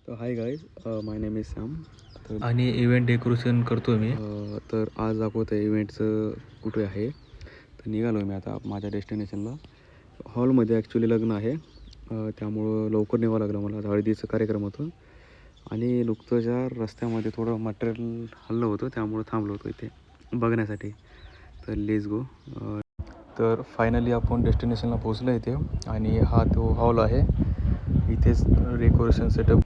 तर hi guys, my name is Sam. आणि event decoration करतो मी. तर आज दाखवतं आहे इव्हेंटचं कुठे आहे. तर निघालो आहे मी आता माझ्या डेस्टिनेशनला. हॉलमध्ये ॲक्च्युली लग्न आहे, त्यामुळं लवकर निघावं लागलं मला. हळदीचं कार्यक्रम होतं आणि नुकतंच्या रस्त्यामध्ये थोडं मटेरियल हल्लं होतं, त्यामुळं थांबलो होतो इथे बघण्यासाठी. तर लेट्स गो. तर फायनली आपण डेस्टिनेशनला पोहोचलो इथे आणि हा तो हॉल आहे. इथेच डेकोरेशन सेटअप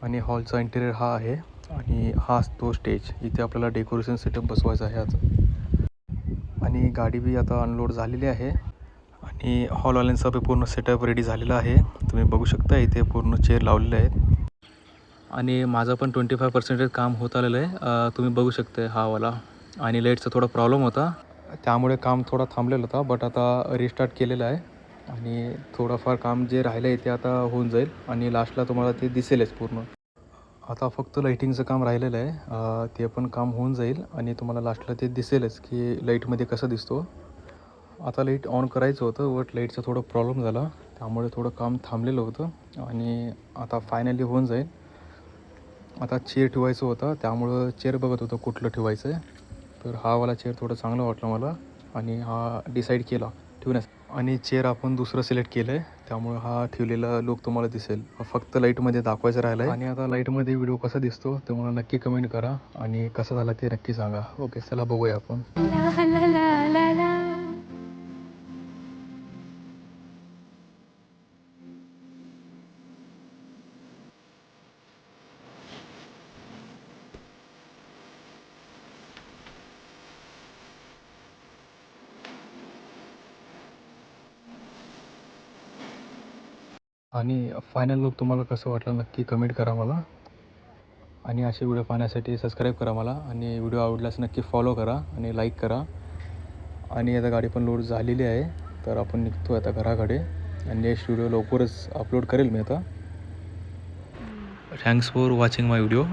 आणि हॉलचा इंटेरियर हा आहे आणि हा तो स्टेज. इथे आपल्याला डेकोरेशन सेटअप बसवायचा आहे आज. आणि गाडी बी आता अनलोड झालेली आहे आणि हॉलवाल्यांचा बी पूर्ण सेटअप रेडी झालेला आहे. तुम्ही बघू शकता इथे पूर्ण चेअर लावलेले आहेत आणि माझं पण 25% काम होत आलेलं आहे. तुम्ही बघू शकता हा वाला. आणि लाईटचा थोडा प्रॉब्लेम होता, त्यामुळे काम थोडा थांबलेलं होता, बट आता रिस्टार्ट केलेलं आहे आणि थोडंफार काम जे राहिलं आहे ते आता होऊन जाईल आणि लास्टला तुम्हाला ते दिसेलच पूर्ण. आता फक्त लाईटिंगचं काम राहिलेलं आहे, ते पण काम होऊन जाईल आणि तुम्हाला लास्टला ते दिसेलच की लाईटमध्ये कसं दिसतो. आता लाईट ऑन करायचं होतं बट लाईटचा थोडा प्रॉब्लेम झाला, त्यामुळे थोडं काम थांबलेलं होतं आणि आता फायनली होऊन जाईल. आता चेअर ठेवायचं होतं, त्यामुळं चेअर बघत होतं कुठलं ठेवायचं आहे. तर हा वाला चेअर थोडं चांगलं वाटलं मला आणि हा डिसाईड केला ठेवण्यास. आणि चेअर आपण दुसरं सिलेक्ट केलं आहे, त्यामुळं हा ठेवलेला लुक तुम्हाला दिसेल. फक्त लाईटमध्ये दाखवायचं राहिलं आहे आणि आता लाईटमध्ये व्हिडिओ कसा दिसतो ते मला नक्की कमेंट करा आणि कसा झाला ते नक्की सांगा. ओके, चला बघूया आपण. आणि फायनल लुक तुम्हाला कसं वाटलं नक्की कमेंट करा मला. आणि असे व्हिडिओ पाहण्यासाठी सबस्क्राईब करा मला आणि व्हिडिओ आवडल्यास नक्की फॉलो करा आणि लाईक करा. आणि आता गाडी पण लोड झालेली आहे, तर आपण निघतो आता घराकडे आणि नेक्स्ट व्हिडिओ लवकरच अपलोड करेल मी आता. Thanks for watching my video.